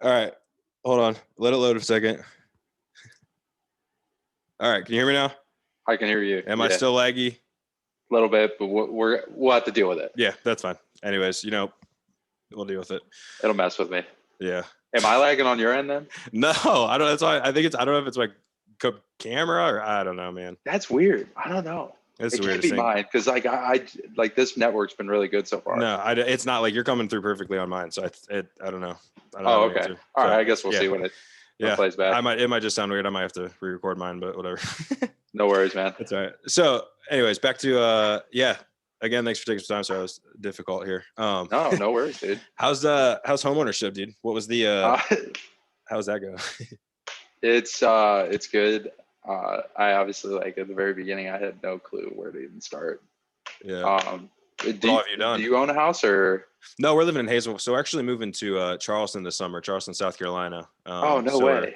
All right. Hold on. Let it load a second. All right. Can you hear me now? I can hear you. Am I still laggy? A little bit, but we'll have to deal with it. Yeah, that's fine. Anyways, we'll deal with it. It'll mess with me. Yeah. Am I lagging on your end then? No, I don't. That's why I think I don't know if it's like camera or I don't know, man. That's weird. I don't know. It's it the can't weirdest be thing. mine because I like this network's been really good so far. No, it's not like you're coming through perfectly on mine. So I don't know. I don't Oh, have an okay. answer. All So, right. I guess we'll see when it plays back. It might just sound weird. I might have to re-record mine, but whatever. No worries, man. That's all right. So, anyways, back to Again, thanks for taking some time. So I was difficult here. No worries, dude. How's homeownership, dude? What was the how's that go? It's good. I obviously, like, at the very beginning, I had no clue where to even start. Yeah. What have you done? Do you own a house or? No, we're living in Hazel. So we're actually moving to Charleston this summer, Charleston, South Carolina. No way.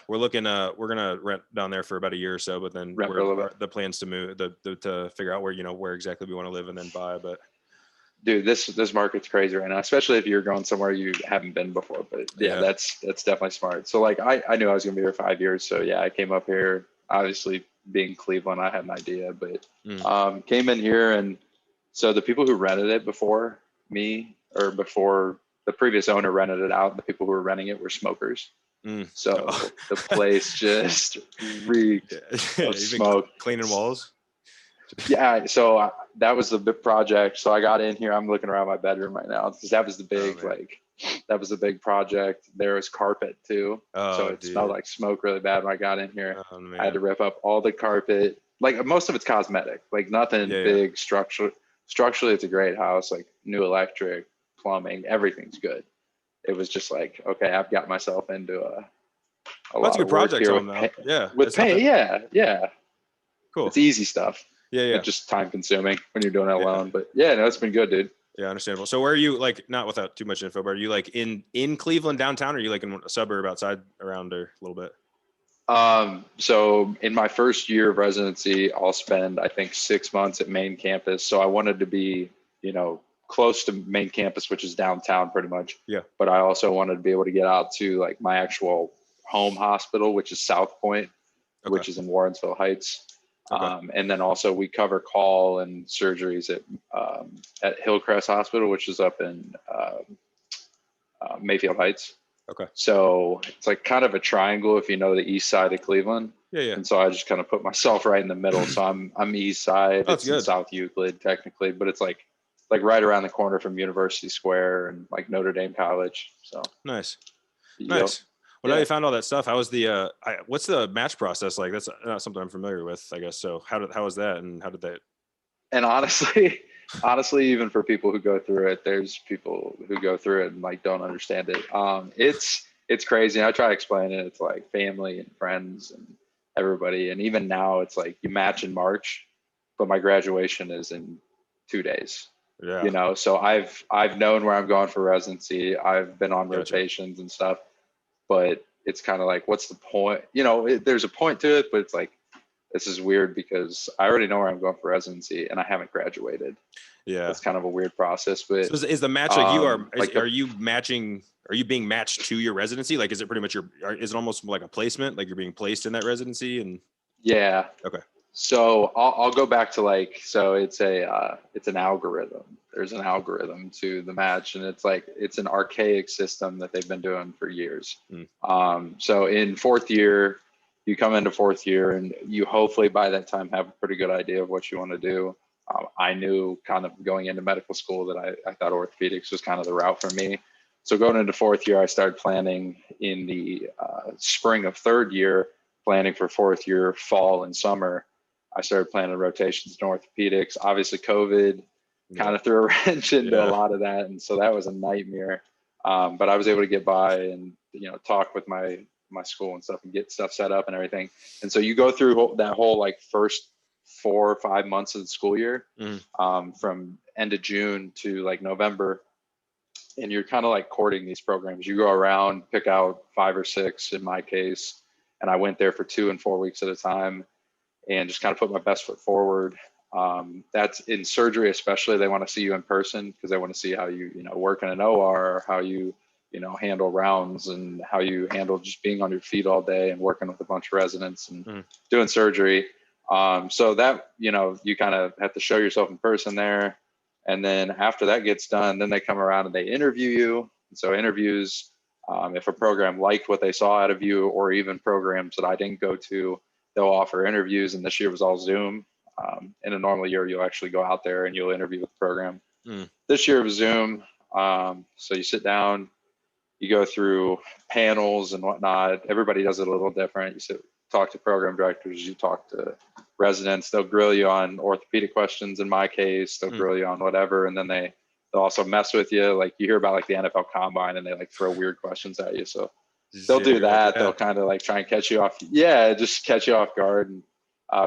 We're looking. We're gonna rent down there for about a year or so, but then the plans to move, to figure out where exactly we want to live and then buy. But dude, this market's crazy right now, especially if you're going somewhere you haven't been before. But yeah. that's definitely smart. So like I knew I was gonna be here 5 years, so yeah, I came up here. Obviously, being Cleveland, I had an idea, but came in here, and so the people who rented it before me, or before the previous owner rented it out, the people who were renting it were smokers. So the place just reeked of smoke. Cleaning walls. Yeah, so that was the big project. So I got in here. I'm looking around my bedroom right now because that was the big that was the big project. There was carpet too, so it smelled like smoke really bad when I got in here. I had to rip up all the carpet. Like, most of it's cosmetic, like nothing big structure. Structurally, it's a great house. Like, new electric, plumbing, everything's good. It was just like, okay, I've got myself into a lot of work here with paint. Yeah. Cool. It's easy stuff. Yeah. It's just time consuming when you're doing it alone. But yeah, no, it's been good, dude. Yeah, understandable. So where are you, like, not without too much info, but are you like in Cleveland downtown, or are you like in a suburb outside around there a little bit? So in my first year of residency, I'll spend, I think, 6 months at main campus. So I wanted to be, close to main campus, which is downtown pretty much. Yeah. But I also wanted to be able to get out to, like, my actual home hospital, which is South Pointe, which is in Warrensville Heights. And then also we cover call and surgeries at Hillcrest Hospital, which is up in Mayfield Heights. Okay. So it's like kind of a triangle if you know the east side of Cleveland. Yeah. And so I just kind of put myself right in the middle. So I'm east side. It's in South Euclid technically, but it's like right around the corner from University Square and like Notre Dame College. So nice. Yep. Well, now you found all that stuff. How was the what's the match process like? That's not something I'm familiar with, I guess. So how was that, and how did that? And honestly, even for people who go through it, there's people who go through it and like don't understand it. It's crazy. I try to explain it. It's like family and friends and everybody. And even now, it's like you match in March, but my graduation is in 2 days. Yeah. So I've known where I'm going for residency. I've been on rotations and stuff. But it's kind of like, what's the point? There's a point to it, but it's like, this is weird because I already know where I'm going for residency and I haven't graduated. Yeah. It's kind of a weird process. But so is the match like are you matching? Are you being matched to your residency? Like, is it pretty much is it almost like a placement? Like you're being placed in that residency? And yeah. Okay. So I'll go back to it's an algorithm. There's an algorithm to the match, and it's an archaic system that they've been doing for years. So in fourth year, you come into fourth year, and you hopefully by that time have a pretty good idea of what you want to do. I knew kind of going into medical school that I thought orthopedics was kind of the route for me. So going into fourth year, I started planning in the spring of third year, planning for fourth year, fall and summer. I started planning rotations in orthopedics. Obviously, COVID kind of threw a wrench into a lot of that, and so that was a nightmare. But I was able to get by and talk with my school and stuff and get stuff set up and everything. And so you go through that whole like first 4 or 5 months of the school year, from end of June to like November, and you're kind of like courting these programs. You go around, pick out 5 or 6 in my case, and I went there for 2 and 4 weeks at a time. And just kind of put my best foot forward. That's in surgery, especially. They want to see you in person because they want to see how you, work in an OR, or how you, handle rounds and how you handle just being on your feet all day and working with a bunch of residents and doing surgery. So that, you kind of have to show yourself in person there. And then after that gets done, then they come around and they interview you. And so interviews, if a program liked what they saw out of you, or even programs that I didn't go to, they'll offer interviews. And this year was all Zoom. In a normal year, you'll actually go out there and you'll interview with the program. This year it was Zoom. So you sit down, you go through panels and whatnot. Everybody does it a little different. You talk to program directors, you talk to residents. They'll grill you on orthopedic questions. In my case, they'll grill you on whatever. And then they'll also mess with you. Like you hear about like the NFL combine and they like throw weird questions at you. So they'll do that. They'll kind of like try and catch you off. Yeah, just catch you off guard. And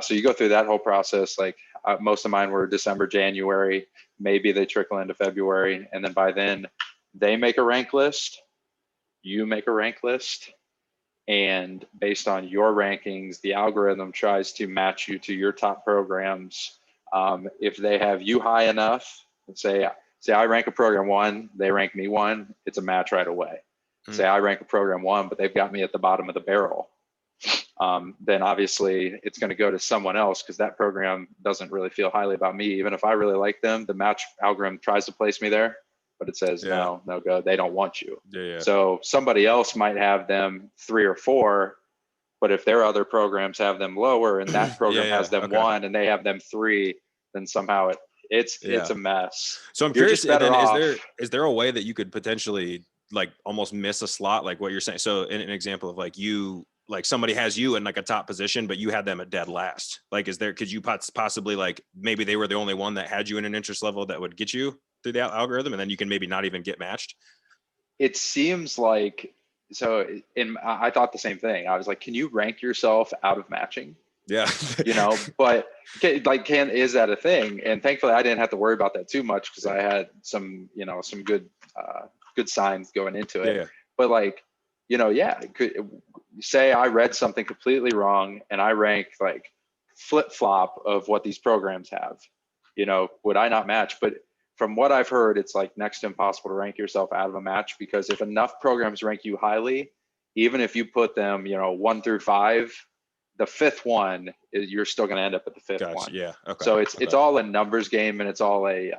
so you go through that whole process. Like most of mine were December, January, maybe they trickle into February. And then by then they make a rank list, you make a rank list. And based on your rankings, the algorithm tries to match you to your top programs. If they have you high enough, say I rank a program 1, they rank me 1, it's a match right away. Say I rank a program 1, but they've got me at the bottom of the barrel. Then obviously it's going to go to someone else because that program doesn't really feel highly about me. Even if I really like them, the match algorithm tries to place me there, but it says no go, they don't want you. So somebody else might have them 3 or 4, but if their other programs have them lower and that program has them 1 and they have them 3, then somehow it's a mess. So I'm curious, then is there a way that you could potentially like almost miss a slot, like what you're saying? So in an example of like somebody has you in like a top position, but you had them at dead last. Like, could you possibly like, maybe they were the only one that had you in an interest level that would get you through the algorithm, and then you can maybe not even get matched? It seems like, I thought the same thing. I was like, can you rank yourself out of matching? Yeah. But is that a thing? And thankfully I didn't have to worry about that too much because I had some good signs going into it. But like, say I read something completely wrong and I rank like flip-flop of what these programs have, would I not match? But from what I've heard, it's like next to impossible to rank yourself out of a match, because if enough programs rank you highly, even if you put them, 1 through 5, the 5th one, you're still going to end up at the 5th one. Yeah. Okay. So it's all a numbers game, and it's all a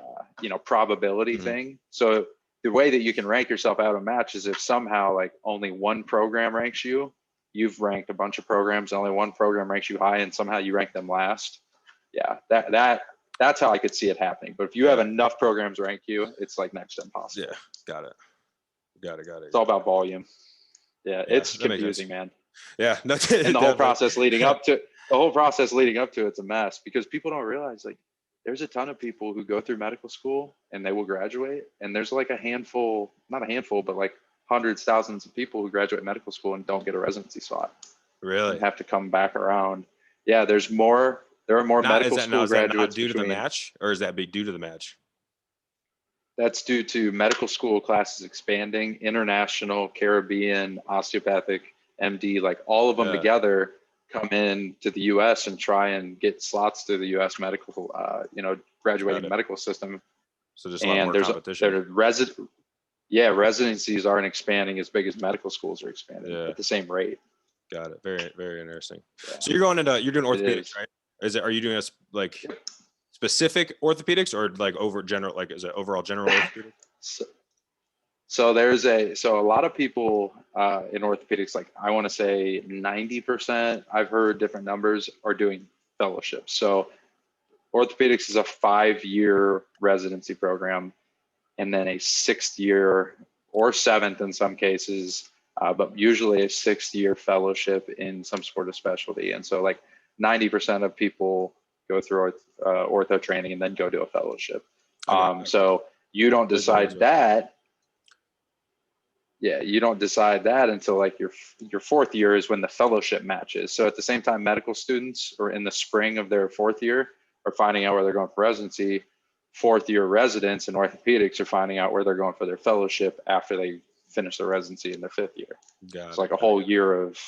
probability thing. So the way that you can rank yourself out of a match is if somehow like only one program ranks you, you've ranked a bunch of programs, and only one program ranks you high, and somehow you rank them last. Yeah, that's how I could see it happening. But if you have enough programs rank you, it's like next to impossible. Yeah, got it. It's all about volume. Yeah, it's confusing, man. Yeah, and the whole process leading up to it's a mess, because people don't realize like there's a ton of people who go through medical school and they will graduate, and there's like not a handful, but like hundreds, thousands of people who graduate medical school and don't get a residency spot. Really? And have to come back around. Yeah, there are more medical school graduates. Is that due to the match, or is that due to the match? That's due to medical school classes expanding, international, Caribbean, osteopathic, MD, like all of them together come in to the U.S. and try and get slots through the U.S. medical, graduating medical system. So just a lot more competition. Residencies aren't expanding as big as medical schools are expanding at the same rate. Got it. Very, very interesting. Yeah. So you're doing orthopedics, right? Are you doing specific orthopedics, or like is it overall general orthopedics? So a lot of people in orthopedics, like I want to say 90%, I've heard different numbers, are doing fellowships. So orthopedics is a 5-year residency program, and then a 6th year or 7th in some cases, but usually a 6th year fellowship in some sort of specialty. And so like 90% of people go through ortho training and then go to a fellowship. So you don't decide that. Yeah, you don't decide that until like your 4th year is when the fellowship matches. So at the same time, medical students are in the spring of their 4th year are finding out where they're going for residency. 4th year residents in orthopedics are finding out where they're going for their fellowship after they finish their residency in their 5th year. It's like a whole year of,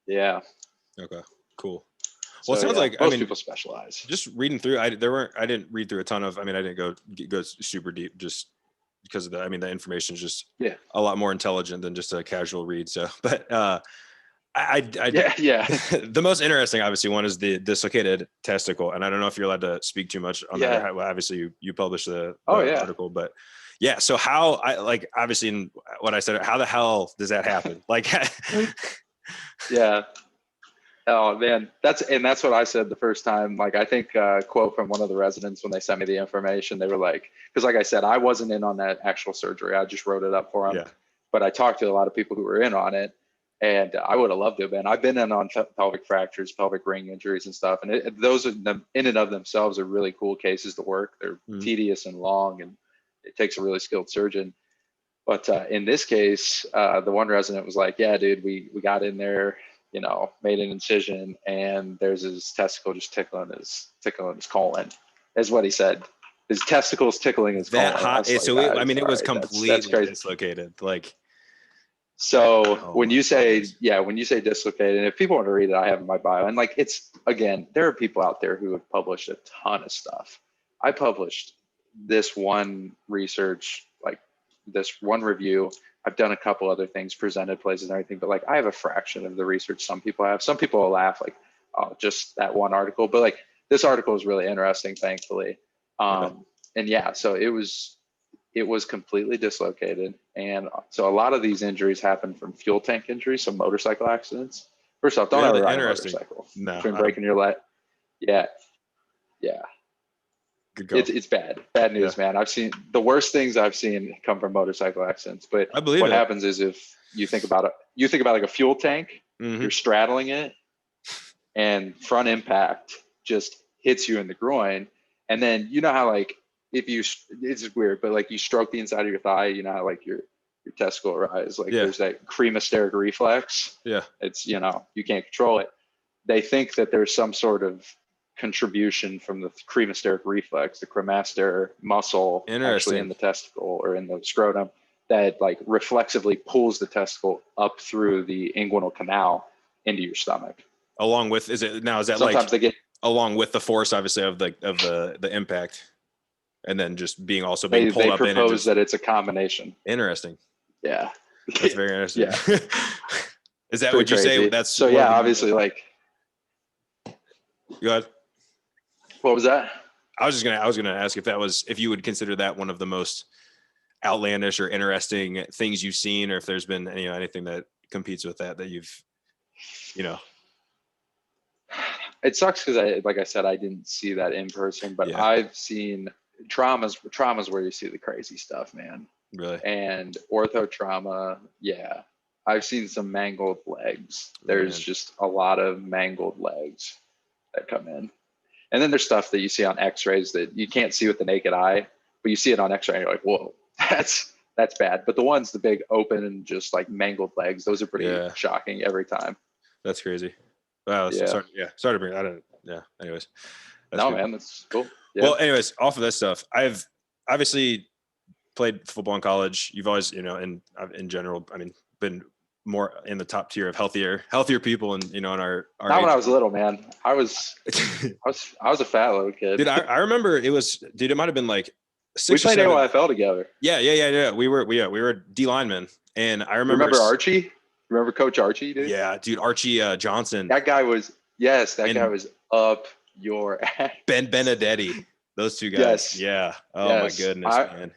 Okay, cool. Well, it sounds like most people specialize. Just reading through, I didn't read through a ton of. I didn't go super deep. Just because of the, I mean, the information is just Yeah. a lot more intelligent than just a casual read. So, but Yeah. the most interesting, obviously, one is the dislocated testicle. And I don't know if you're allowed to speak too much on that. Well, obviously you published the article, but yeah. So how obviously in what I said, how the hell does that happen? Like, yeah. Oh man, that's what I said the first time. Like, I think a quote from one of the residents when they sent me the information, they were like, because like I said, I wasn't in on that actual surgery. I just wrote it up for them. Yeah. But I talked to a lot of people who were in on it, and I would have loved to have been. I've been in on pelvic fractures, pelvic ring injuries and stuff. And those are in and of themselves are really cool cases to work. They're tedious and long, and it takes a really skilled surgeon. But in this case, the one resident was like, yeah, dude, we got in there, you know, made an incision, and there's his testicle just tickling his colon, is what he said. His testicles tickling his colon. I mean, it was completely dislocated. Like, so when you say dislocated, and if people want to read it, I have in my bio. And like, it's, again, there are people out there who have published a ton of stuff. I published this one research, like this one review. I've done a couple other things, presented places and everything, but like, I have a fraction of the research some people have. Some people will laugh like, oh, just that one article, but like, this article is really interesting, thankfully. And yeah, so it was completely dislocated. And so a lot of these injuries happen from fuel tank injuries, so motorcycle accidents. First off, don't ever ride a motorcycle. No, between breaking your leg. Yeah. It's bad news, man. I've seen the worst things I've seen come from motorcycle accidents. But I believe what happens is, if you think about like a fuel tank, you're straddling it, and front impact just hits you in the groin. And then, you know how like, it's weird, but like you stroke the inside of your thigh, you know how like your testicle rise, like there's that cremasteric reflex. Yeah. It's, you know, you can't control it. They think that there's some sort of contribution from the cremasteric reflex, the cremaster muscle actually in the testicle or in the scrotum, that like reflexively pulls the testicle up through the inguinal canal into your stomach. Along with, is that sometimes like they get along with the force, obviously, of the impact, and then just being also being pulled up in it? They propose that it's a combination. Interesting. Yeah. That's very interesting. Yeah. Is that what you say? That's so. Yeah, obviously, like. Go ahead. What was that? I was gonna ask if you would consider that one of the most outlandish or interesting things you've seen, or if there's been anything that competes with that you've, you know. It sucks because like I said, I didn't see that in person, but I've seen traumas where you see the crazy stuff, man. Really? And ortho trauma, yeah. I've seen some mangled legs. There's just a lot of mangled legs that come in. And then there's stuff that you see on x-rays that you can't see with the naked eye, but you see it on x-ray and you're like, whoa, that's bad. But the big open and just like mangled legs, those are pretty shocking every time. That's crazy. Wow. Sorry to bring that in. Yeah. Anyways. Man, that's cool. Yeah. Well, anyways, off of this stuff, I've obviously played football in college. You've always, in general, I mean, been more in the top tier of healthier people, and in our not age. When I was little, man. I was a fat little kid. Dude, I remember it might have been like 6 we played AYFL together. Yeah. We were D linemen, and I remember Archie. Remember Coach Archie, dude? Yeah, dude, Archie Johnson. That guy was guy was up your ass. Ben Benedetti, those two guys. Yes. Yeah. Oh my goodness, man.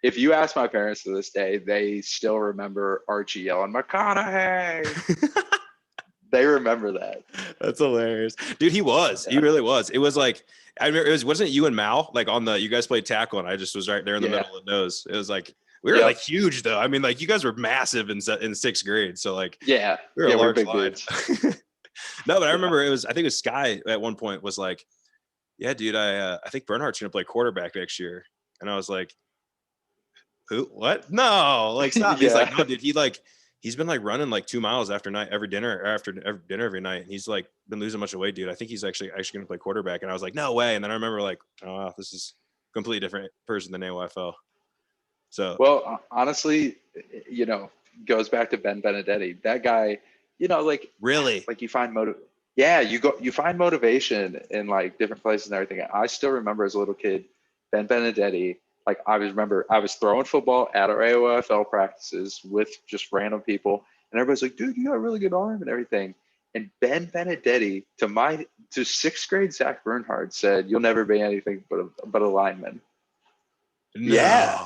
If you ask my parents to this day, they still remember Archie yelling, McConaughey. They remember that. That's hilarious. Dude, he really was. It was like, I remember wasn't it you and Mal, like you guys played tackle, and I just was right there in the middle of the nose. It was like, we were like huge though. I mean, like you guys were massive in 6th grade. So like, we were a large line. No, but I remember I think it was Sky at one point was like, yeah, dude, I think Bernhard's going to play quarterback next year. And I was like, who? What? No, like stop. He's like, no, dude. He's been like running like 2 miles after dinner every night. And he's like been losing a bunch of weight, dude. I think he's actually going to play quarterback. And I was like, no way. And then I remember like, oh, this is a completely different person than AYFL. So, well, honestly, goes back to Ben Benedetti. That guy, like really, like you find you find motivation in like different places and everything. I still remember as a little kid, Ben Benedetti. like I was throwing football at our AOFL practices with just random people, and everybody's like, dude, you got a really good arm and everything. And Ben Benedetti to sixth grade Zach Bernhard said, you'll never be anything but a lineman. No. Yeah.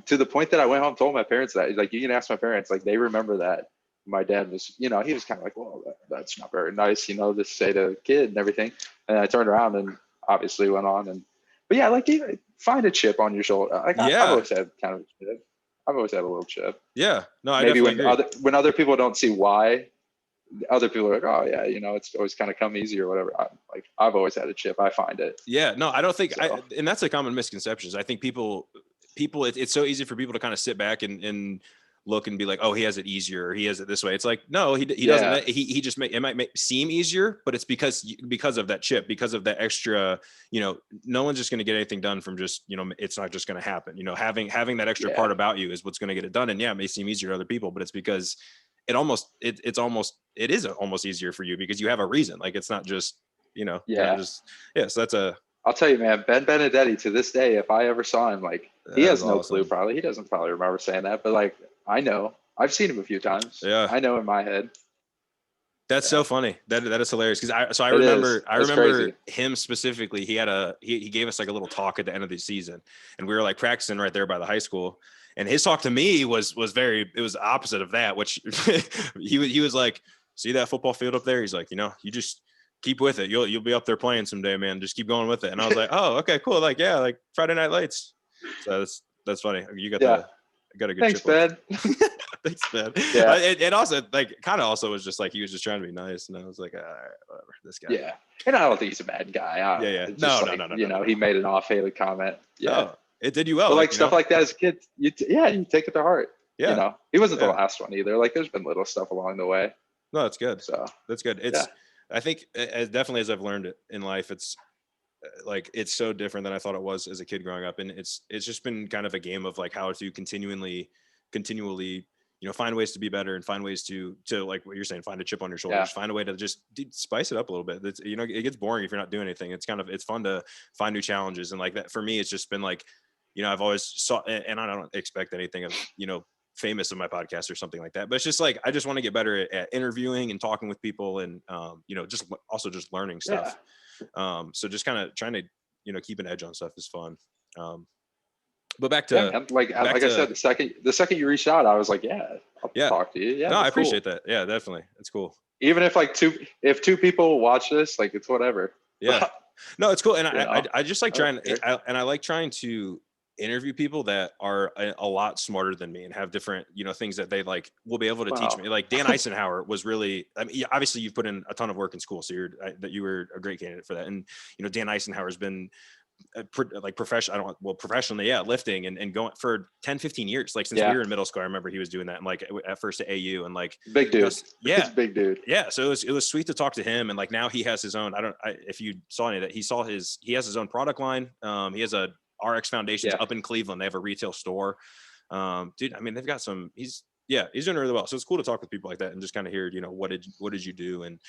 To the point that I went home and told my parents that. Like, you can ask my parents, like, they remember that. My dad was, he was kind of like, well, that's not very nice, to say to a kid and everything. And I turned around and obviously went on. But yeah, like, find a chip on your shoulder. Like, yeah. I've always had kind of a chip. I've always had a little chip. Yeah. No, I maybe definitely agree. When other people don't see why, other people are like, oh yeah, it's always kind of come easy or whatever. I've always had a chip. I find it. Yeah, no, I don't think, and that's a common misconception. I think people, it's so easy for people to kind of sit back and look and be like, oh, he has it easier, or he has it this way. It's like, no, he doesn't. He just it might seem easier, but it's because of that chip, because of that extra. No one's just going to get anything done from just it's not just going to happen. Having that extra part about you is what's going to get it done. And yeah, it may seem easier to other people, but it's because it is almost easier for you because you have a reason. Like, it's not just so that's I'll tell you, man, Ben Benedetti, to this day, if I ever saw him, like, he has no clue probably. He doesn't probably remember saying that, but like, I know. I've seen him a few times. Yeah. I know in my head. That's so funny. That is hilarious. Cause I remember crazy. Him specifically. He gave us like a little talk at the end of the season, and we were like practicing right there by the high school. And his talk to me was it was the opposite of that, which he was like, see that football field up there? He's like, you just keep with it. You'll be up there playing someday, man. Just keep going with it. And I was like, oh, okay, cool. Like, yeah, like Friday Night Lights. So that's funny. You got got a good Thanks, chip. Ben. Thanks, Ben. Yeah. It also kind of also was just like, he was just trying to be nice. And I was like, all right, whatever, this guy. Yeah. And I don't think he's a bad guy. Yeah. No. He made an off-handed comment. Yeah. No, it did you well. But like stuff like that as a kid, you take it to heart. Yeah. He wasn't the last one either. Like, there's been little stuff along the way. No, that's good. So that's good. I think as definitely as I've learned it in life, it's like, it's so different than I thought it was as a kid growing up. And it's just been kind of a game of like how to continually, find ways to be better and find ways to like what you're saying, find a chip on your shoulders, find a way to just spice it up a little bit. It's, it gets boring if you're not doing anything. It's fun to find new challenges. And like that, for me, it's just been like, I've always saw, and I don't expect anything of, famous in my podcast or something like that, but it's just like, I just want to get better at interviewing and talking with people and, just learning stuff. So just kind of trying to, keep an edge on stuff is fun. But back to like I said, the second you reached out, I was like, I'll talk to you. Yeah. No, I appreciate that. Yeah, definitely. It's cool. Even if like two people watch this, like, it's whatever. Yeah. No, it's cool. And I just like trying I like trying to interview people that are a lot smarter than me and have different, things that they like will be able to teach me. Like Dan Eisenhower was really, obviously you've put in a ton of work in school, so you were a great candidate for that. And, Dan Eisenhower has been professionally, lifting and going for 10, 15 years, like since we were in middle school. I remember he was doing that, and like at first at AU, and like big dude. Big dude. Yeah. So it was sweet to talk to him. And like, now he has his own, if you saw any of that, he has his own product line. He has a RX Foundations up in Cleveland. They have a retail store. Dude, I mean, they've got he's doing really well. So it's cool to talk with people like that and just kind of hear, what did you do? And,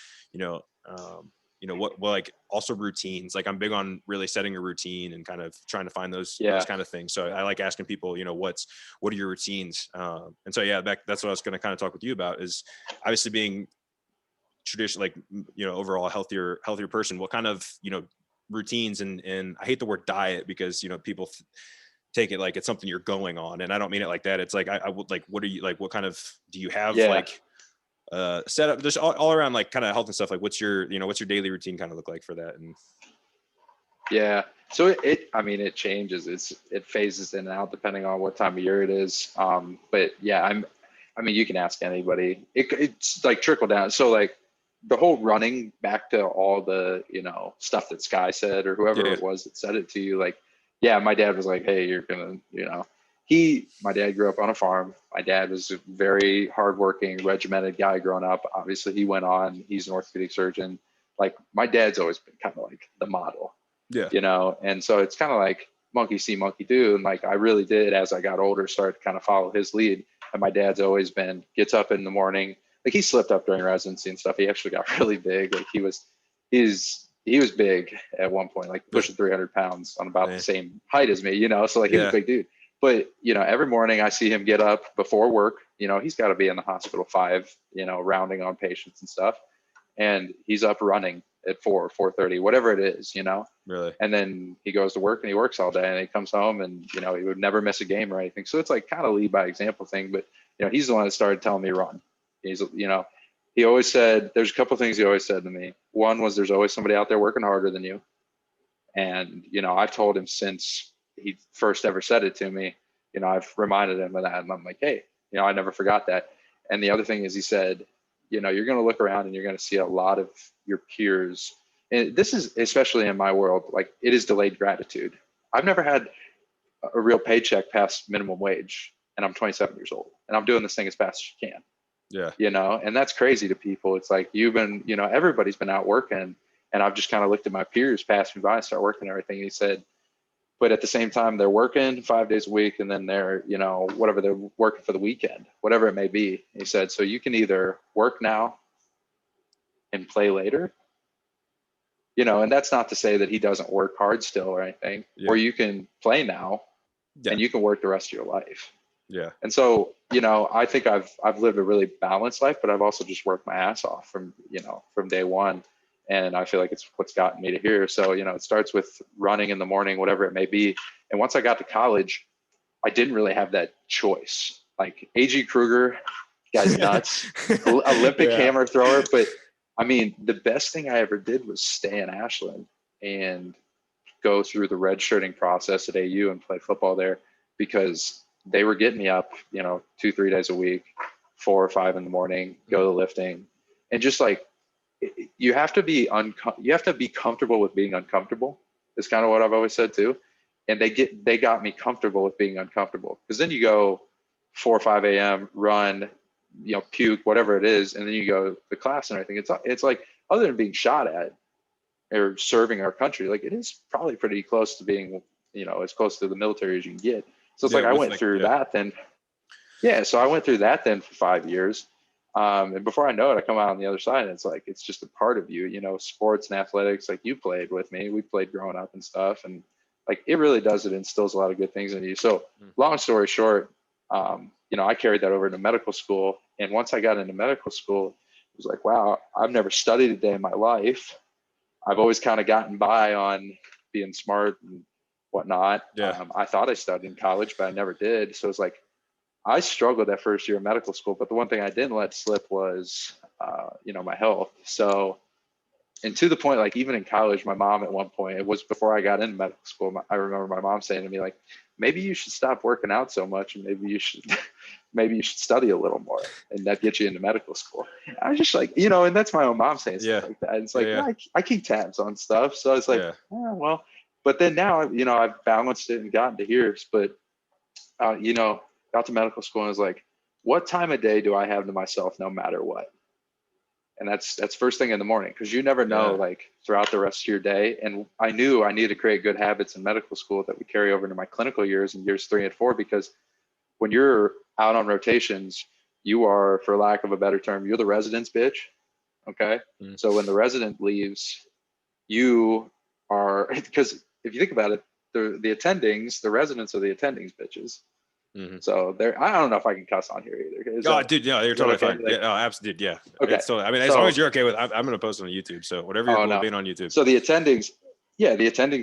what like also routines. Like, I'm big on really setting a routine and kind of trying to find those kind of things. So I like asking people, what are your routines? And so, that's what I was going to kind of talk with you about, is obviously being traditional, like, overall a healthier person. What kind of, routines and I hate the word diet because, people take it like it's something you're going on. And I don't mean it like that. It's like, I would like, what are you like, what kind of, do you have like set up just all around like kind of health and stuff? Like, what's your daily routine kind of look like for that? And so it changes. It phases in and out depending on what time of year it is. But you can ask anybody. It's like trickle down. So like the whole running back to all the, stuff that Sky said or whoever it was that said it to you, like, my dad was like, hey, you're gonna, my dad grew up on a farm. My dad was a very hardworking, regimented guy growing up. Obviously he went on, he's an orthopedic surgeon. Like, my dad's always been kind of like the model, and so it's kind of like monkey see, monkey do. And like, I really did, as I got older, start to kind of follow his lead. And my dad's always been, gets up in the morning. Like, he slipped up during residency and stuff. He actually got really big. Like, he's he was big at one point, like pushing 300 pounds on about the same height as me, you know, so like he was a big dude. But, you know, every morning I see him get up before work, you know, he's got to be in the hospital 5, you know, rounding on patients and stuff. And he's up running at 4:30, whatever it is, you know. Really? And then he goes to work and he works all day and he comes home and, you know, he would never miss a game or anything. So it's like kind of lead by example thing, but, you know, he's the one that started telling me to run. He's, you know, he always said, there's a couple of things he always said to me. One was there's always somebody out there working harder than you. And, you know, I've told him since he first ever said it to me, you know, I've reminded him of that. And I'm like, hey, you know, I never forgot that. And the other thing is he said, you know, you're going to look around and you're going to see a lot of your peers. And this is especially in my world, like it is delayed gratitude. I've never had a real paycheck past minimum wage and I'm 27 years old and I'm doing this thing as fast as you can. Yeah. You know, and that's crazy to people. It's like you've been, you know, everybody's been out working and I've just kind of looked at my peers pass me by and start working and everything. And he said, but at the same time, they're working 5 days a week and then they're, you know, whatever, they're working for the weekend, whatever it may be. He said, so you can either work now and play later, you know, and that's not to say that he doesn't work hard still or anything, or you can play now and you can work the rest of your life. Yeah. And so, you know, I think I've lived a really balanced life, but I've also just worked my ass off from, you know, from day one. And I feel like it's what's gotten me to here. So, you know, it starts with running in the morning, whatever it may be. And once I got to college, I didn't really have that choice. Like A.G. Kruger, guy's nuts, Olympic hammer thrower. But I mean, the best thing I ever did was stay in Ashland and go through the redshirting process at AU and play football there because they were getting me up, you know, 2-3 days a week, 4 or 5 in the morning, go to lifting, and just like you have to be comfortable with being uncomfortable. Is kind of what I've always said too. And they got me comfortable with being uncomfortable because then you go 4 or 5 a.m. run, you know, puke, whatever it is, and then you go to class and everything. It's like other than being shot at or serving our country, like it is probably pretty close to being, you know, as close to the military as you can get. So it's like I went through that then. Yeah, so I went through that then for 5 years. And before I know it, I come out on the other side and it's like, it's just a part of you, you know, sports and athletics, like you played with me, we played growing up and stuff. And like, it really does, it instills a lot of good things in you. So long story short, you know, I carried that over into medical school. And once I got into medical school, it was like, wow, I've never studied a day in my life. I've always kind of gotten by on being smart and whatnot. I thought I studied in college, but I never did. So it's like, I struggled that first year of medical school, but the one thing I didn't let slip was, you know, my health. So, and to the point, like even in college, my mom at one point, it was before I got into medical school, I remember my mom saying to me, like, maybe you should stop working out so much and maybe you should study a little more and that gets you into medical school. I was just like, you know, and that's my own mom saying stuff like that. And it's like, I keep tabs on stuff. So it's like, oh, well, but then now, you know, I've balanced it and gotten to here, but, you know, got to medical school and was like, what time of day do I have to myself no matter what? And that's first thing in the morning, because you never know, like throughout the rest of your day. And I knew I needed to create good habits in medical school that would carry over into my clinical years in years 3 and 4, because when you're out on rotations, you are, for lack of a better term, you're the resident's bitch. Okay. So when the resident leaves, you are, because if you think about it, the attendings, the residents are the attendings bitches. So there, I don't know if I can cuss on here either. Dude, yeah, you're totally fine. Like, yeah, absolutely, yeah. Okay. So I mean, as long as you're okay with, I'm going to post it on YouTube. So whatever you're cool being on YouTube. So the attendings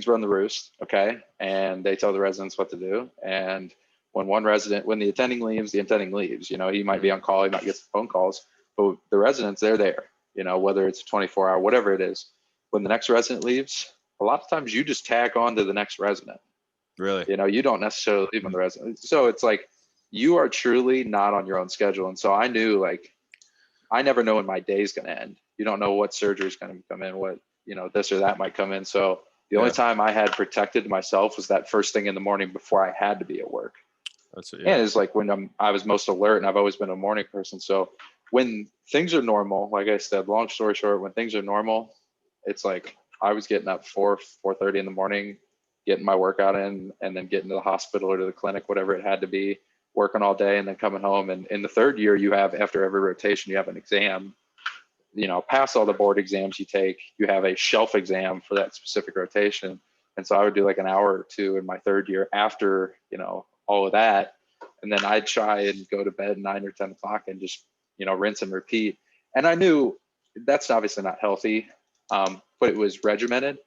run the roost. Okay, and they tell the residents what to do. And when the attending leaves, the attending leaves. You know, he might be on call, he might get some phone calls, but the residents, they're there. You know, whether it's 24-hour, whatever it is. When the next resident leaves, a lot of times you just tag on to the next resident. Really? You know, you don't necessarily leave on the resident. So it's like, you are truly not on your own schedule. And so I knew, like, I never know when my day's going to end. You don't know what surgery is going to come in, what, you know, this or that might come in. So the only time I had protected myself was that first thing in the morning before I had to be at work. That's it. Yeah. And it's like when I was most alert, and I've always been a morning person. So when things are normal, like I said, long story short, when things are normal, it's like I was getting up 4:30 in the morning, getting my workout in, and then getting to the hospital or to the clinic, whatever it had to be, working all day and then coming home. And in the third year, you have, after every rotation, you have an exam. pass all the board exams you take, you have a shelf exam for that specific rotation. And so I would do like an hour or two in my third year after, all of that. And then I'd try and go to bed 9 or 10 o'clock and just, rinse and repeat. And I knew that's obviously not healthy, but it was regimented.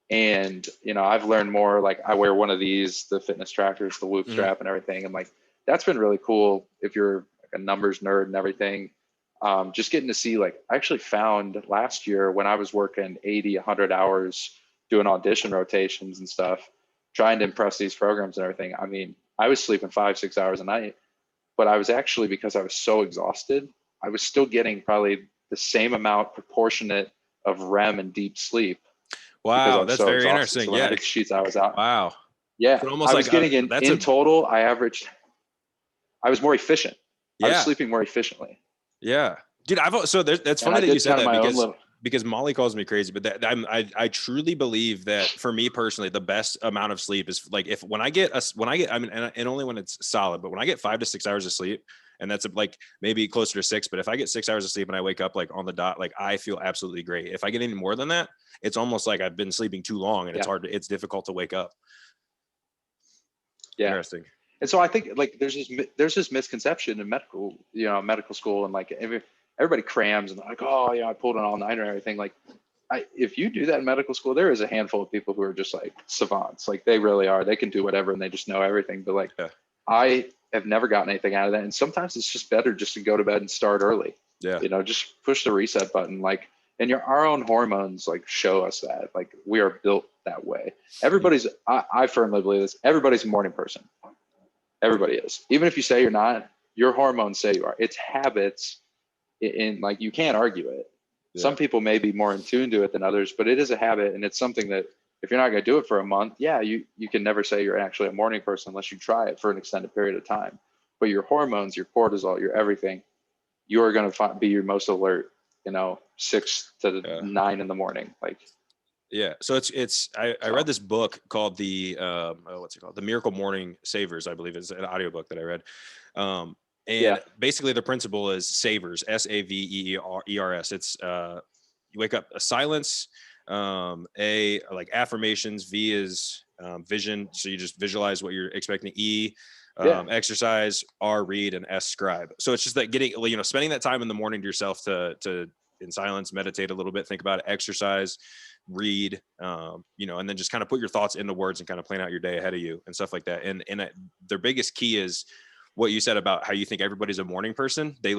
And, I've learned more, like I wear one of these, the fitness trackers, the Whoop strap and everything. And like, that's been really cool if you're like a numbers nerd and everything. Just getting to see, like, I actually found last year when I was working 80, 100 hours doing audition rotations and stuff, trying to impress these programs and everything. I mean, I was sleeping 5-6 hours a night, but I was actually, because I was so exhausted, I was still getting probably the same amount proportionate of REM and deep sleep. Wow, that's so very interesting. So when I hit the sheets, I was out. Wow. Yeah, so almost I was like getting in total, I was more efficient. Yeah. I was sleeping more efficiently. Yeah, dude. That's funny that you said that, because Molly calls me crazy, but I truly believe that for me personally, the best amount of sleep is like when I get, and only when it's solid, but when I get 5 to 6 hours of sleep, and that's like maybe closer to 6, but if I get 6 hours of sleep and I wake up like on the dot, like I feel absolutely great. If I get any more than that, it's almost like I've been sleeping too long and it's difficult to wake up. Yeah. Interesting. And so I think like there's this misconception in medical school, and like everybody crams and like, oh yeah, I pulled an all-nighter and everything. Like if you do that in medical school, there is a handful of people who are just like savants. Like they really are. They can do whatever and they just know everything. But like I have never gotten anything out of that. And sometimes it's just better just to go to bed and start early. Yeah. Just push the reset button. Like, and our own hormones like show us that. Like we are built that way. I firmly believe this. Everybody's a morning person. Everybody is. Even if you say you're not, your hormones say you are. It's habits, and like you can't argue it. Yeah. Some people may be more in tune to it than others, but it is a habit, and it's something that if you're not going to do it for a month, you can never say you're actually a morning person unless you try it for an extended period of time. But your hormones, your cortisol, your everything, you are going to be your most alert, 6 to 9 in the morning. Like, yeah. So I read this book called what's it called? The Miracle Morning Savers, I believe is an audiobook that I read. Basically the principle is SAVERS, SAVERS. It's you wake up, a silence, A, like affirmations, V is vision. So you just visualize what you're expecting. E, exercise, R, read, and S, scribe. So it's just that getting, spending that time in the morning to yourself to in silence, meditate a little bit, think about it, exercise, read, and then just kind of put your thoughts into words and kind of plan out your day ahead of you and stuff like that. And their biggest key is what you said about how you think everybody's a morning person. They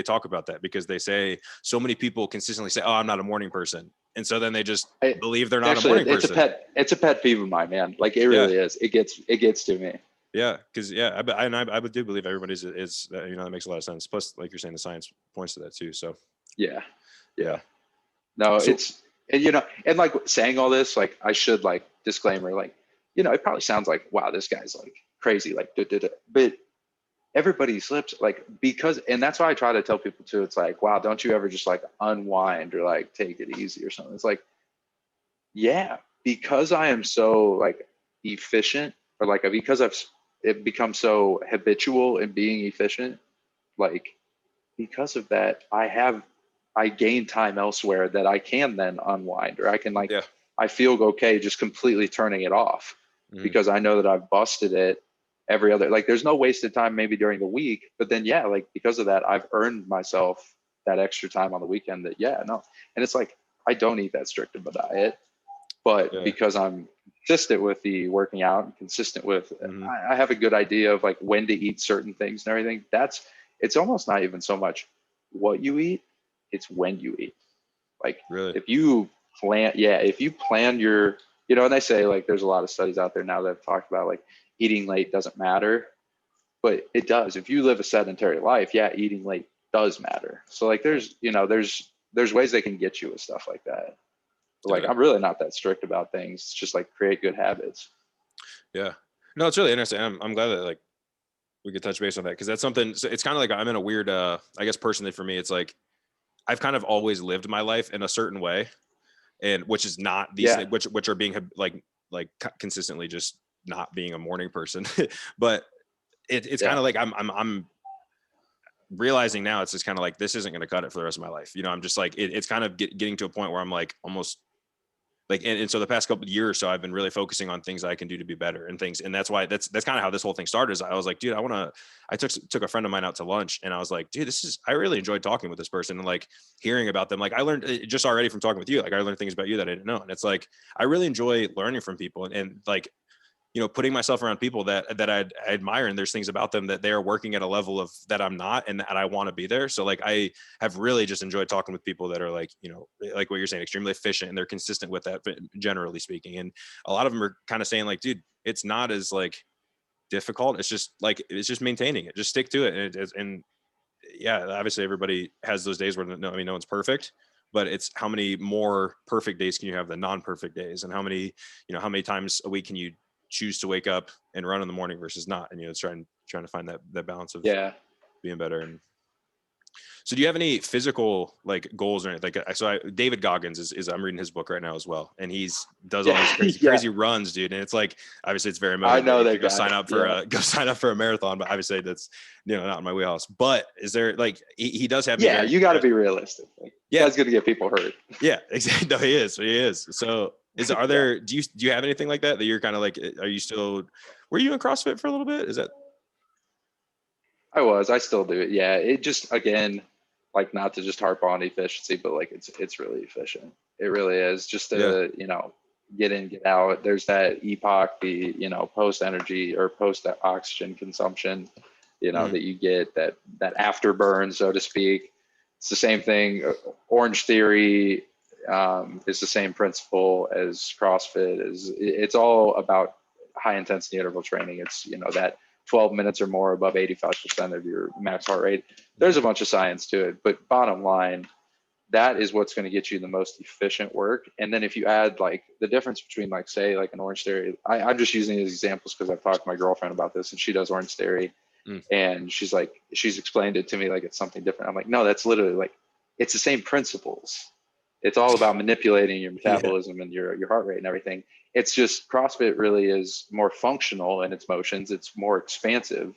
talk about that because they say so many people consistently say, oh, I'm not a morning person. And so then they just believe they're not a morning person. It's a pet peeve of mine, man. Like it really is. It gets to me. Yeah. Cause I do believe everybody's that makes a lot of sense. Plus, like you're saying, the science points to that too. So yeah. No, and like saying all this, like I should like disclaimer, like, it probably sounds like, wow, this guy's like crazy, like, but everybody slips, like, and that's why I try to tell people too. It's like, wow, don't you ever just like unwind or like take it easy or something. It's like, because I am so like efficient, or like because it become so habitual in being efficient, like because of that, I gain time elsewhere that I can then unwind, or I can I feel okay just completely turning it off because I know that I've busted it every other, like there's no wasted time maybe during the week, but then like because of that, I've earned myself that extra time on the weekend that, and it's like, I don't eat that strict of a diet, but because I'm consistent with the working out and consistent with, I have a good idea of like when to eat certain things and everything. It's almost not even so much what you eat, it's when you eat. Like if you plan your, and they say like, there's a lot of studies out there now that have talked about like eating late doesn't matter, but it does. If you live a sedentary life, eating late does matter. So like, there's ways they can get you with stuff like that. But like, I'm really not that strict about things. It's just like create good habits. Yeah, no, it's really interesting. I'm glad that like we could touch base on that. Cause that's something, so it's kind of like, I'm in a weird, I guess personally for me, it's like, I've kind of always lived my life in a certain way, and which is not these things, which are being like consistently just not being a morning person. But it's kind of like I'm realizing now it's just kind of like, this isn't going to cut it for the rest of my life. I'm just like, it's kind of getting to a point where I'm like almost like, and so the past couple of years or so, I've been really focusing on things I can do to be better and things. And that's why that's kind of how this whole thing started. Is I was like, dude, I took a friend of mine out to lunch, and I was like, dude, I really enjoyed talking with this person and like hearing about them. Like I learned just already from talking with you, like I learned things about you that I didn't know. And it's like, I really enjoy learning from people and like, putting myself around people that I admire, and there's things about them that they are working at a level of that I'm not, and I want to be there. So like, I have really just enjoyed talking with people that are like, like what you're saying, extremely efficient, and they're consistent with that, generally speaking. And a lot of them are kind of saying like, dude, it's not as like difficult. It's just maintaining it, just stick to it. And yeah, obviously everybody has those days where no one's perfect, but it's how many more perfect days can you have than non-perfect days, and how many times a week can you choose to wake up and run in the morning versus not. And it's trying to find that balance of being better. And so do you have any physical like goals or anything? Like, so David Goggins is I'm reading his book right now as well, and does all these crazy runs, dude. And it's like, obviously it's very motivating. I know that to go guy. sign up for a marathon, but obviously that's not in my wheelhouse. But is there like he does have you got to be realistic. Like, that's going to get people hurt. Yeah, exactly. No, he is. So are there, do you have anything like that you're kind of like, were you in CrossFit for a little bit? Is that? I still do it. Yeah. It just, again, like not to just harp on efficiency, but like it's really efficient. It really is just to, get in, get out. There's that EPOC, the, post energy or post oxygen consumption, that you get that afterburn, so to speak. It's the same thing. Orange Theory, is the same principle as CrossFit. It's all about high intensity interval training. It's that 12 minutes or more above 85% of your max heart rate. There's a bunch of science to it, but bottom line, that is what's going to get you the most efficient work. And then if you add like the difference between like say like an Orange Theory, I'm just using these examples because I've talked to my girlfriend about this and she does Orange Theory, and she's explained it to me like it's something different. I'm like, no, that's literally like it's the same principles. It's all about manipulating your metabolism and your heart rate and everything. It's just CrossFit really is more functional in its motions. It's more expansive.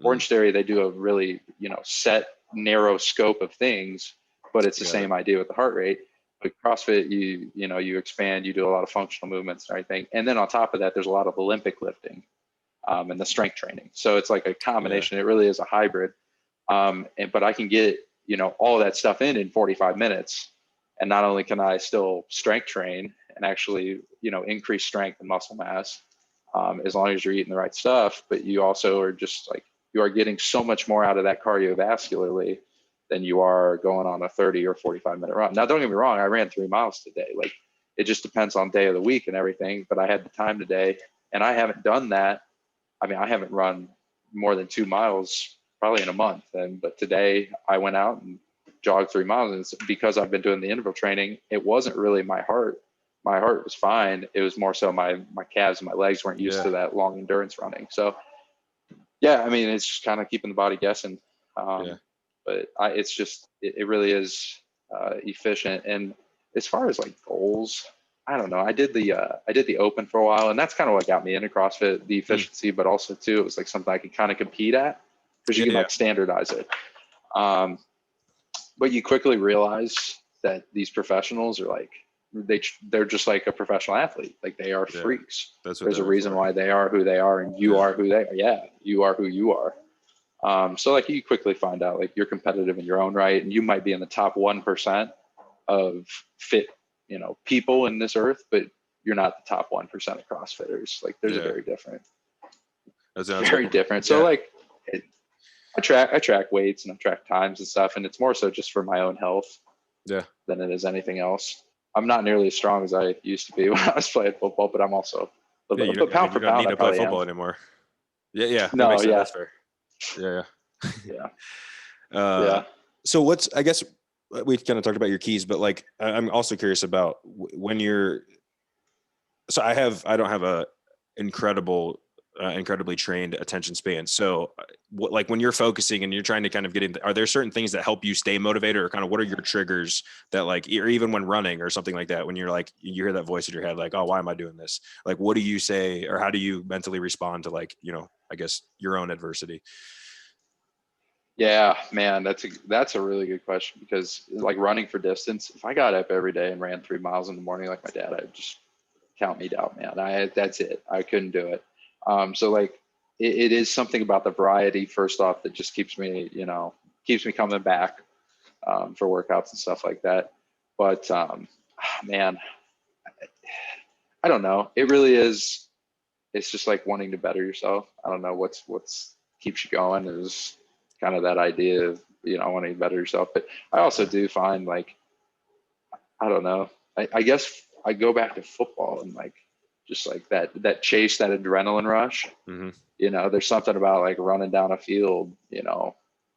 Orange Theory, they do a really, set narrow scope of things, but it's the same idea with the heart rate. But CrossFit, you expand, you do a lot of functional movements and everything. And then on top of that, there's a lot of Olympic lifting and the strength training. So it's like a combination. It really is a hybrid. But I can get, all of that stuff in 45 minutes. And not only can I still strength train and actually, increase strength and muscle mass, as long as you're eating the right stuff, but you also are just like, you are getting so much more out of that cardiovascularly than you are going on a 30 or 45-minute run. Now, don't get me wrong, I ran 3 miles today. Like, it just depends on day of the week and everything, but I had the time today, and I haven't done that. I mean, I haven't run more than 2 miles probably in a month. But today I went out and jogged 3 miles, and it's because I've been doing the interval training. It wasn't really my heart. My heart was fine. It was more so my calves and my legs weren't used to that long endurance running. So yeah, I mean, it's just kind of keeping the body guessing. But it really is efficient. And as far as like goals, I don't know. I did the open for a while, and that's kind of what got me into CrossFit, the efficiency, but also too, it was like something I could kind of compete at because you can like standardize it. But you quickly realize that these professionals are like, they're just like a professional athlete. Like they are freaks. There's a reason why they are who they are, and you are who they are. Yeah, you are who you are. So like you quickly find out like you're competitive in your own right, and you might be in the top 1% of fit, people in this earth, but you're not the top 1% of CrossFitters. Like there's a very different. That's very different. So like I track weights and I track times and stuff, and it's more so just for my own health than it is anything else. I'm not nearly as strong as I used to be when I was playing football, but I'm also but pound for pound, you don't need to play football anymore. Yeah. No, that's fair. Yeah. So I guess we kind of talked about your keys, but like I'm also curious about when I don't have a incredibly trained attention span. So like when you're focusing and you're trying to kind of get in, are there certain things that help you stay motivated, or kind of what are your triggers that like, or even when running or something like that, when you're like, you hear that voice in your head, like, oh, why am I doing this? Like, what do you say, or how do you mentally respond to like, I guess your own adversity? Yeah, man, that's a really good question, because like running for distance, if I got up every day and ran 3 miles in the morning like my dad, I'd just count me down, man. That's it. I couldn't do it. So like it is something about the variety first off that just keeps me, keeps me coming back for workouts and stuff like that. But man, I don't know. It really is. It's just like wanting to better yourself. I don't know what's keeps you going is kind of that idea of, wanting to better yourself. But I also do find like, I don't know. I guess I go back to football and like, just like that chase, that adrenaline rush. Mm-hmm. There's something about like running down a field,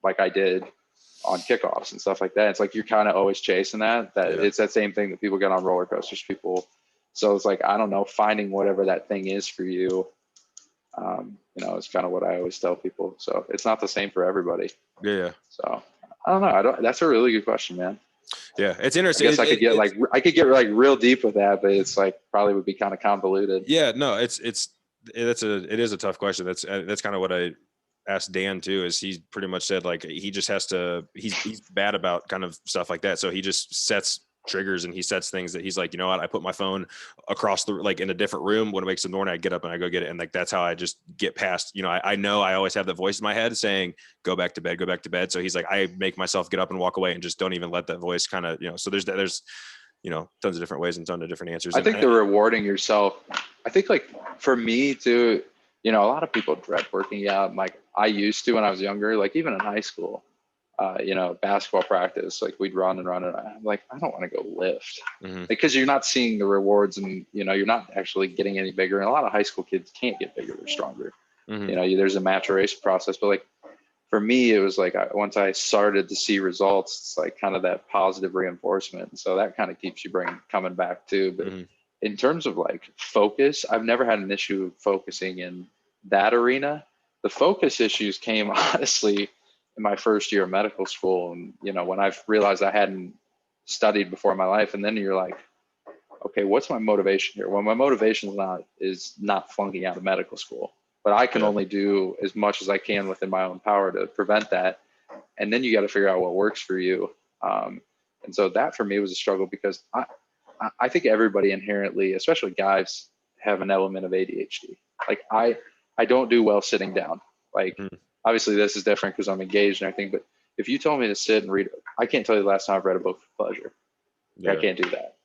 like I did on kickoffs and stuff like that. It's like you're kind of always chasing that. It's that same thing that people get on roller coasters. So it's like, I don't know, finding whatever that thing is for you. It's kind of what I always tell people. So it's not the same for everybody. Yeah. So I don't know. That's a really good question, man. Yeah, it's interesting. I guess I could get like real deep with that, but it's like probably would be kind of convoluted. Yeah, no, it is a tough question. That's kind of what I asked Dan too, is he pretty much said like he just has to, he's bad about kind of stuff like that. So he just sets triggers and he sets things that he's like, you know what, I put my phone across the, like in a different room. When it makes the morning, I get up and I go get it. And like, that's how I just get past, I know I always have that voice in my head saying, go back to bed. So he's like, I make myself get up and walk away and just don't even let that voice kind of, so there's tons of different ways and tons of different answers. I think the rewarding yourself, I think like for me too, a lot of people dread working out. Like I used to when I was younger, like even in high school, basketball practice, like we'd run and I'm like, I don't want to go lift because you're not seeing the rewards and, you're not actually getting any bigger. And a lot of high school kids can't get bigger or stronger. There's a maturation process, but like for me, it was like, once I started to see results, it's like kind of that positive reinforcement. And so that kind of keeps you coming back too. But in terms of like focus, I've never had an issue focusing in that arena. The focus issues came honestly in my first year of medical school. And, when I realized I hadn't studied before in my life, and then you're like, okay, what's my motivation here? Well, my motivation is not flunking out of medical school, but I can only do as much as I can within my own power to prevent that. And then you got to figure out what works for you. And so that for me was a struggle, because I think everybody inherently, especially guys, have an element of ADHD. Like I don't do well sitting down. Like obviously this is different because I'm engaged and everything, but if you told me to sit and read, I can't tell you the last time I've read a book for pleasure. I can't do that.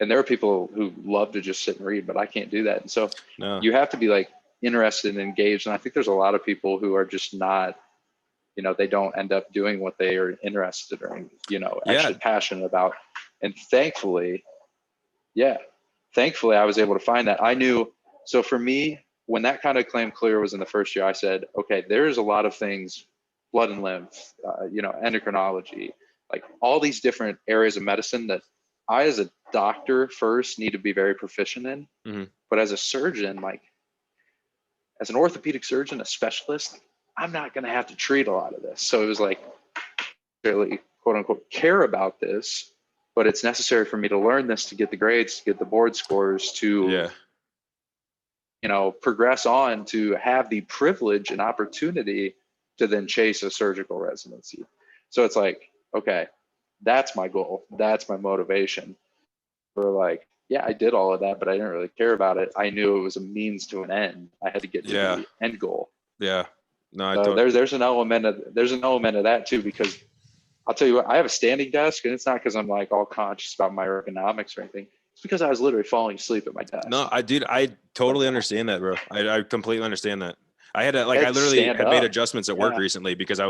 And there are people who love to just sit and read, but I can't do that. And so you have to be like interested and engaged. And I think there's a lot of people who are just not, they don't end up doing what they are interested in, actually passionate about. And thankfully I was able to find that. I knew. So for me, when that kind of came clear was in the first year, I said, okay, there's a lot of things, blood and lymph, endocrinology, like all these different areas of medicine that I, as a doctor first, need to be very proficient in. But as a surgeon, like as an orthopedic surgeon, a specialist, I'm not going to have to treat a lot of this. So it was like, really, quote unquote, care about this, but it's necessary for me to learn this to get the grades, to get the board scores, to progress on, to have the privilege and opportunity to then chase a surgical residency. So it's like, okay, that's my goal. That's my motivation. We're like, yeah, I did all of that, but I didn't really care about it. I knew it was a means to an end. I had to get to the end goal. Yeah. No, so there's an element of that too, because I'll tell you what, I have a standing desk, and it's not because I'm like all conscious about my ergonomics or anything. It's because I was literally falling aslead at my desk. No, I totally understand that, bro. I completely understand that. I had to, like, I literally had made adjustments at work recently because I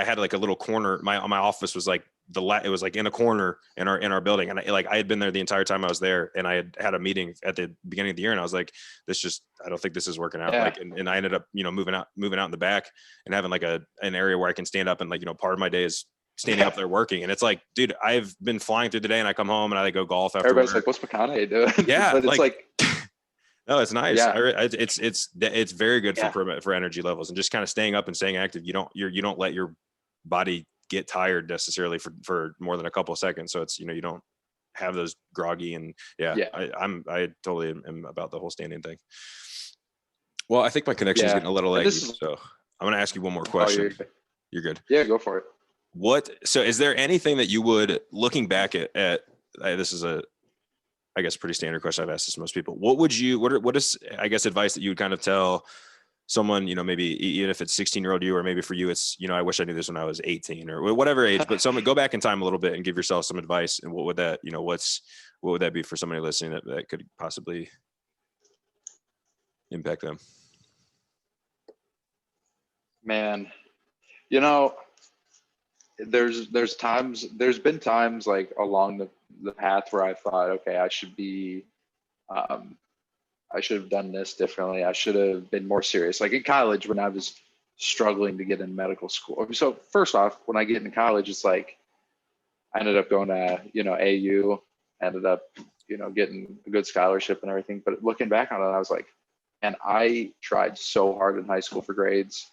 had like a little corner. My office was like it was like in a corner in our building. And I had been there the entire time I was there, and I had a meeting at the beginning of the year, and I was like, I don't think this is working out. Like, and I ended up, moving out in the back and having like an area where I can stand up, and like, part of my day is standing up there working. And it's like, dude, I've been flying through the day, and I come home and I go golf after everybody's work. Like, what's McConaughey doing? Yeah. But it's like no, it's nice. Yeah. It's very good for energy levels, and just kind of staying up and staying active. You don't let your body get tired necessarily for more than a couple of seconds. So it's, you don't have those groggy and I totally am about the whole standing thing. Well, I think my connection is getting a little laggy. So I'm going to ask you one more question. You're good. Yeah, go for it. So is there anything that you would, looking back at this is I guess pretty standard question. I've asked this to most people. What is, I guess, advice that you would kind of tell someone, maybe even if it's 16-year-old you, or maybe for you, it's, I wish I knew this when I was 18 or whatever age, but someone go back in time a little bit and give yourself some advice. And what would that, what would that be for somebody listening that could possibly impact them? Man, there's been times like along the path where I thought, okay, I should have done this differently. I should have been more serious. Like in college when I was struggling to get in medical school. So first off, when I get into college, it's like I ended up going to, AU, ended up, getting a good scholarship and everything. But looking back on it, I was like, and I tried so hard in high school for grades.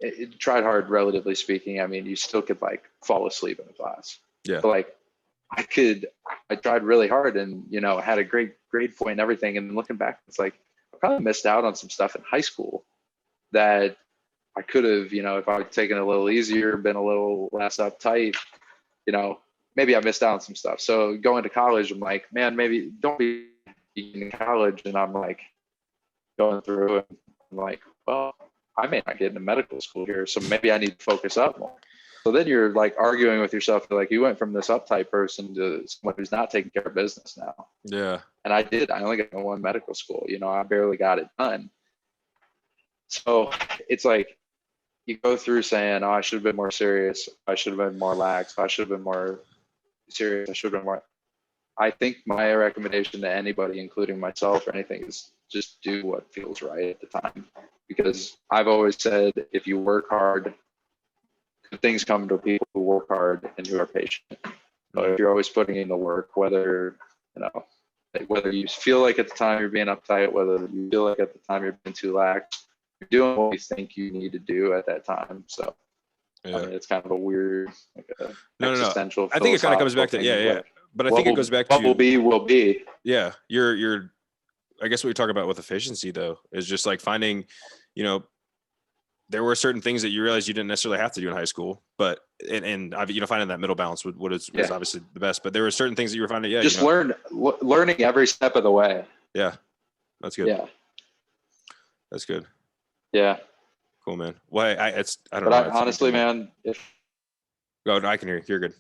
It tried hard, relatively speaking. I mean, you still could like fall asleep in a class. Yeah. But like I tried really hard and, had a great grade point and everything. And looking back, it's like, I probably missed out on some stuff in high school that I could have, if I had taken it a little easier, been a little less uptight, maybe I missed out on some stuff. So going to college, I'm like, man, maybe don't be in college. And I'm like going through and I'm like, well, I may not get into medical school here, so maybe I need to focus up more. So then you're like arguing with yourself, like you went from this uptight person to someone who's not taking care of business now. Yeah. And I only got one medical school, I barely got it done. So it's like you go through saying, oh, I should have been more serious. I should have been more lax. I should have been more serious. I should have been more. I think my recommendation to anybody, including myself or anything, is just do what feels right at the time. Because I've always said, if you work hard, good things come to people who work hard and who are patient. So if you're always putting in the work, whether you feel like at the time you're being uptight, whether you feel like at the time you're being too lax, you're doing what you think you need to do at that time. So yeah. I mean, it's kind of a weird, existential. I think it kind of comes back to but I think it goes back to will be. Yeah, you're. I guess what we talk about with efficiency though is just like finding, there were certain things that you realized you didn't necessarily have to do in high school, but and finding that middle balance was obviously the best. But there were certain things that you were finding. Yeah, just learning every step of the way. Yeah, that's good. Yeah, that's good. Yeah, cool, man. Well, I don't know. But honestly, man, I can hear you. You're good.